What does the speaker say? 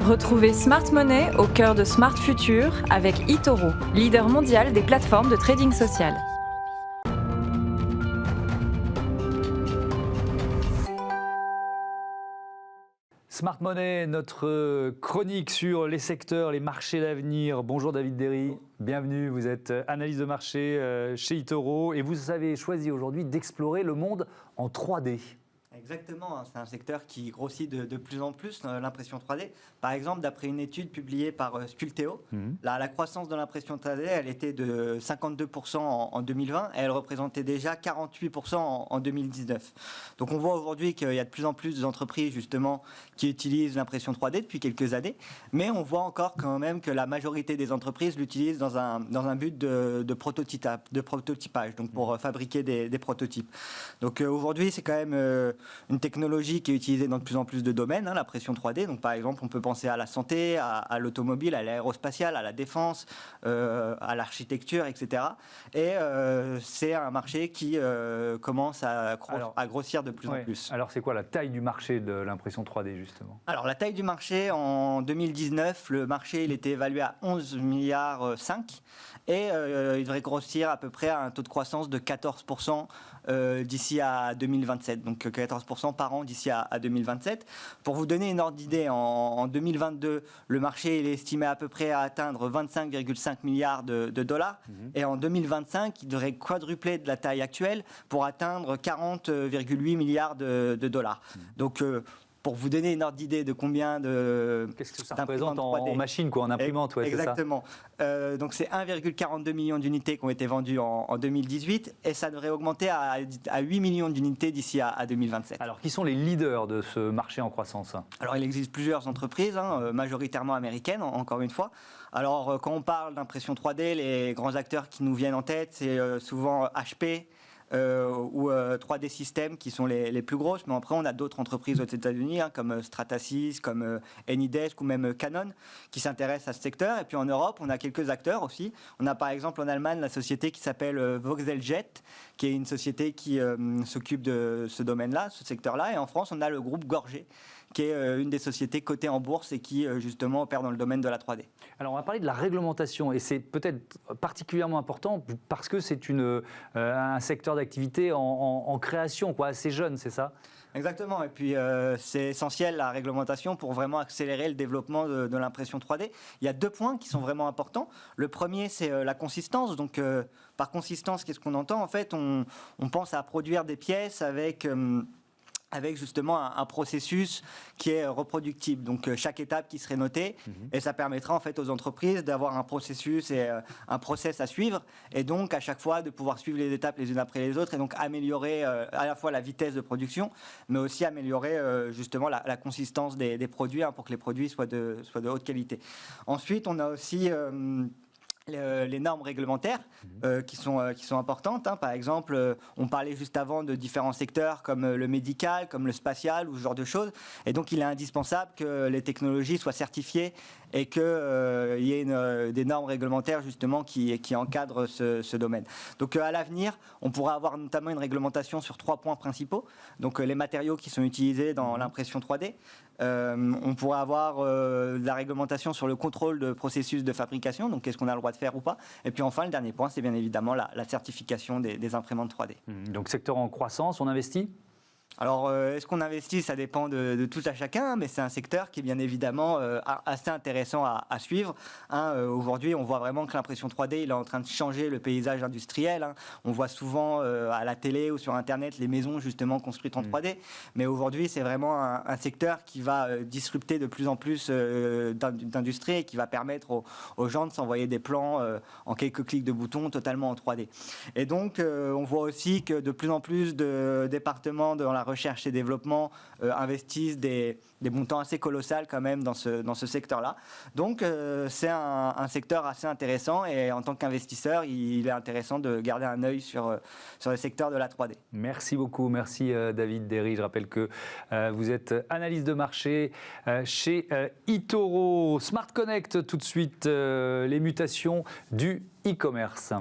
Retrouvez Smart Money au cœur de Smart Future avec eToro, leader mondial des plateformes de trading social. Smart Money, notre chronique sur les secteurs, les marchés d'avenir. Bonjour David Derry, bienvenue. Vous êtes analyste de marché chez eToro et vous avez choisi aujourd'hui d'explorer le monde en 3D. Exactement, c'est un secteur qui grossit de plus en plus, l'impression 3D. Par exemple, d'après une étude publiée par Sculteo, la croissance de l'impression 3D, elle était de 52% en 2020 et elle représentait déjà 48% en 2019. Donc on voit aujourd'hui qu'il y a de plus en plus d'entreprises justement qui utilisent l'impression 3D depuis quelques années, mais on voit encore quand même que la majorité des entreprises l'utilisent dans un but de prototypage, donc pour fabriquer des prototypes. Donc aujourd'hui, c'est quand même une technologie qui est utilisée dans de plus en plus de domaines, l'impression 3D. Donc, par exemple, on peut penser à la santé, à l'automobile, à l'aérospatiale, à la défense, à l'architecture, etc. Et c'est un marché qui commence à grossir de plus en plus. Alors, c'est quoi la taille du marché de l'impression 3D, justement? Alors, la taille du marché, en 2019, le marché il était évalué à 11,5 milliards et il devrait grossir à peu près à un taux de croissance de 14% d'ici à 2027, donc 14% par an d'ici à 2027. Pour vous donner une ordre d'idée, en 2022, le marché il est estimé à peu près à atteindre 25,5 milliards de dollars, et en 2025, il devrait quadrupler de la taille actuelle pour atteindre 40,8 milliards de dollars. Donc, pour vous donner une ordre d'idée de combien de... Qu'est-ce que ça représente en machine, quoi, en imprimante, ouais, exactement. Donc c'est 1,42 million d'unités qui ont été vendues en 2018 et ça devrait augmenter à 8 millions d'unités d'ici à 2027. Alors qui sont les leaders de ce marché en croissance? Alors il existe plusieurs entreprises, majoritairement américaines, encore une fois. Alors quand on parle d'impression 3D, les grands acteurs qui nous viennent en tête, c'est souvent HP, ou 3D Systems qui sont les plus grosses, mais après on a d'autres entreprises aux États-Unis comme Stratasys, comme Anydesk ou même Canon qui s'intéressent à ce secteur. Et puis en Europe, on a quelques acteurs aussi. On a par exemple en Allemagne la société qui s'appelle Voxeljet, qui est une société qui s'occupe de ce domaine-là, ce secteur-là. Et en France, on a le groupe Gorgé, qui est une des sociétés cotées en bourse et qui justement opère dans le domaine de la 3D. Alors on va parler de la réglementation et c'est peut-être particulièrement important parce que c'est un secteur d'activité en création, quoi, assez jeune, c'est ça? Exactement, et puis c'est essentiel la réglementation pour vraiment accélérer le développement de l'impression 3D. Il y a deux points qui sont vraiment importants. Le premier, c'est la consistance. Donc par consistance, qu'est-ce qu'on entend? En fait, on pense à produire des pièces avec justement un processus qui est reproductible. Donc chaque étape qui serait notée, et ça permettra en fait aux entreprises d'avoir un processus et un process à suivre, et donc à chaque fois de pouvoir suivre les étapes les unes après les autres, et donc améliorer à la fois la vitesse de production, mais aussi améliorer justement la consistance des produits, pour que les produits soient de haute qualité. Ensuite, on a aussi les normes réglementaires qui sont importantes. Par exemple, on parlait juste avant de différents secteurs comme le médical, comme le spatial ou ce genre de choses. Et donc, il est indispensable que les technologies soient certifiées et qu'il y ait des normes réglementaires justement qui encadrent ce domaine. Donc, à l'avenir, on pourra avoir notamment une réglementation sur 3 points principaux. Donc, les matériaux qui sont utilisés dans l'impression 3D. On pourrait avoir de la réglementation sur le contrôle de processus de fabrication, donc qu'est-ce qu'on a le droit de faire ou pas. Et puis enfin, le dernier point, c'est bien évidemment la certification des imprimantes 3D. Donc secteur en croissance, on investit ? Alors, est-ce qu'on investit? Ça dépend de tout à chacun, mais c'est un secteur qui est bien évidemment assez intéressant à suivre. Aujourd'hui, on voit vraiment que l'impression 3D il est en train de changer le paysage industriel. On voit souvent à la télé ou sur Internet les maisons justement construites en 3D. Mais aujourd'hui, c'est vraiment un secteur qui va disrupter de plus en plus d'industrie et qui va permettre aux gens de s'envoyer des plans en quelques clics de boutons totalement en 3D. Et donc, on voit aussi que de plus en plus de départements dans la recherche et développement investissent des montants assez colossaux quand même dans ce secteur-là. Donc c'est un secteur assez intéressant et en tant qu'investisseur, il est intéressant de garder un œil sur le secteur de la 3D. Merci beaucoup, merci David Derry. Je rappelle que vous êtes analyste de marché chez eToro. Smart Connect tout de suite, les mutations du e-commerce.